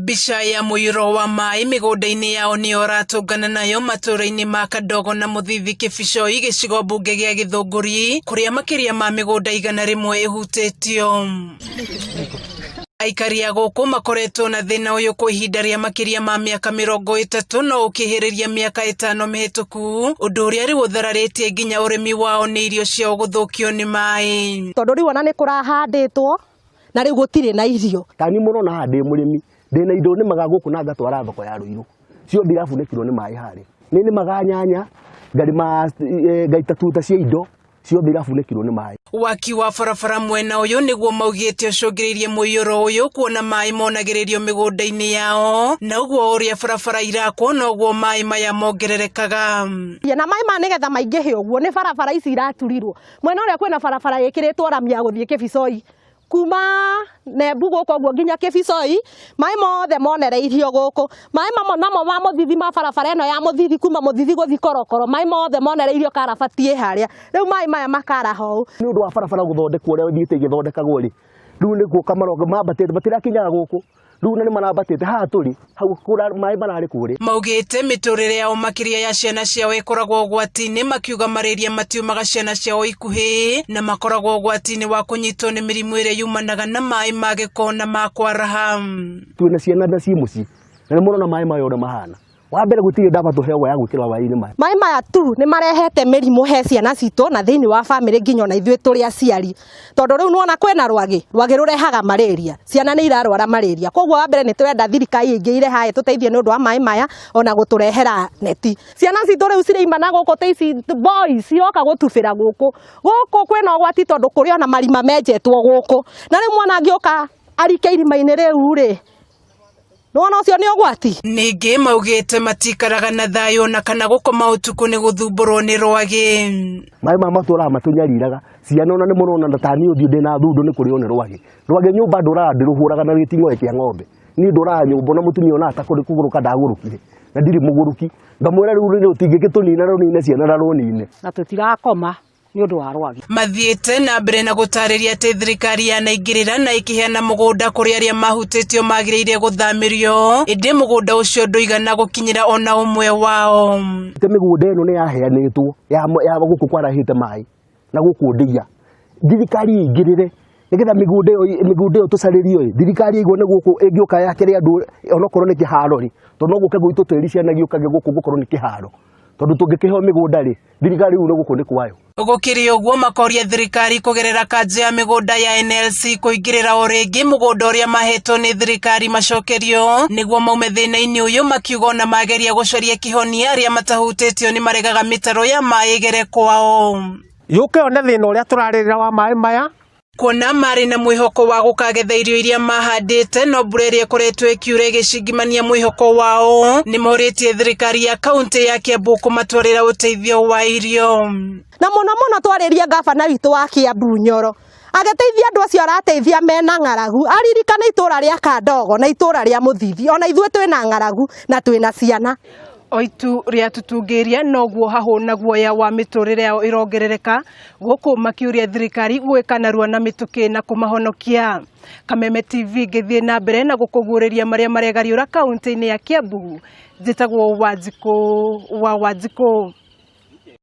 Bica ya muiro wa mai migunda-ini yao ni oratungana nayo matura-ini ma Kadogo na Muthithi Kibicoi gicigo mbunge gia Githunguri kuria makiria ma migunda 100 ihutitio. Aikari a guku makoretwo na thina uyu kwa ihinda ria makiria ma miaka 30 no ukihiriria miaka 5 mihituku undu uria riu uthararitie nginya urimi wao ni irio ciao guthukio ni mai tondu riu ona ni kurahanditwo na riu gutire na irio tani muno na ndi murimi ndina indo ni maga guku na ngatwara thoko ya Ruiru cio ndirabunikirwo ni mai hari ni maga nyanya ngarima ngaita tuta cia indo cio ndirabunikirwo ni mai. Waki wa barabara mwena uyu niguo maugite ucungiririe muiyuro uyu kuona mai monagiririo migunda-ini yao na uguo uria barabara irakwo noguo mai maya mongererekaga na mai ma nigetha maingihe uguo ni barabara ici iraturirwo mwena uria kwina barabara yikiritwo ramia guthie Kibicoi kuma Nembu guko guo nginya Kibicoi mai mothe monereirio guku mai namo ma Muthithi ma barabara eno ya Muthithi kuma Muthithi guthi Korokoro mai mothe monereirio Karabati haria riu mai maya makara hau ni undu wa barabara guthondekwo uria thiite igithondekagwo ri riu niguo kamarongo mabatite batirakinyaga guku riu na ni marabatite haha turi hau kura mai marari kuri maugite miturire yao makiria ya ciana ciao ikoragwo ugwati-ini makiuga mariria matiumaga ciana ciao ikuhi na makoragwo ugwati-ini wa kunyitwo ni mirimu iria yumanaga na mai ma giko na ma kwaraha twina ciana na ci muci na muno na mai mayo uri mahana wa mbere gutire ndaba tuhewa ya gwikira waini mai maya tu ni marehete mirimu he ciana cito na thiini wa family nginya na ithwe turi aciari tondu riu nuona kwena rwagi rurehaga malaria ciana ni irarwara malaria koguo wa mbere ni twenda thirikari ingi irehae tuteithie ni undu wa mai maya ona guturehera neti ciana cito riu cireimana guku teici boys ioka gutubira guku kwena ugwati tondu kuri ona marima menjetwo guku na riu mwana angioka arike irima-ini riu ri Nuona ucio ni ugwati ningi maugite matikaraga na thayo na kana gukoma utuku ni guthumburwo ni rwagi mai ma matura matunyariraga ciana ona ni murona na tani uthio ndina thundu ni kurio ni rwagi nyumba ndura ndiruhuraga na gitingo kia ng'ombe ni ndura nyumba na mutumia ona atakuri kuguruka ndagurukire na ndiri muguruki ngamwira riu ri utingigitunina runine ciana na runine na tutirakoma ni undu wa rwagi mathiite na mbere na gutariria ati thirikari yanaingirira na ikiheana mugunda kuri aria mahutitio magiriire guthamirio indi mugunda ucio nduigana gukinyira ona umwe wao te migunda eno ni yaheanitwo ya guku kwarahite mai na guku ndia thirikari ingirire nigetha migunda iyo tucaririo thirikari igwo ni guku ingioka yakire andu onokorwo ni kiharo ri tondu no guke gwitu tiri ciana giukage guku gukorwo ni kiharo tondu tungikiheo migunda ri thirikari ru guku ni kwayo gukiri uguo makoria thirikari kugerera kanje ya migunda ya NLC kuingirira o ringi mugunda uria mahetwo ni thirikari macokerio niguo maume thina-ini uyu makiuga na mageria gucoria kihonia aria matahutitio ni maregaga mitaro ya mai igere kwao yuke one thina uria turaririra wa mai maya kuona mari na mwihoko wa gukagetha irio iria mahandite no mbura iria ikoretwo ikiura igicingimania mwihoko wao ni mauritie thirikari ya kaunti ya Kiambu kumatwarira uteithio wa irio na muno twariria gavana witu wa Kiambu Nyoro ageteithia andu acio arateithia mena ng'aragu aririkana itura ria Kadogo na itura ria Muthithi ona ithwe twina ng'aragu na twina ciana oitu ria tutungiria noguo hahuna guoya wa miturire yao irongerereka guku makiuria thirikari gwika narua na mituki na kumahonokia Kameme TV ngithie na mbere na gukuguriria maria maregariura kaunti-ini ya Kiambu njitagwo Wanjiku wa Wanjiku.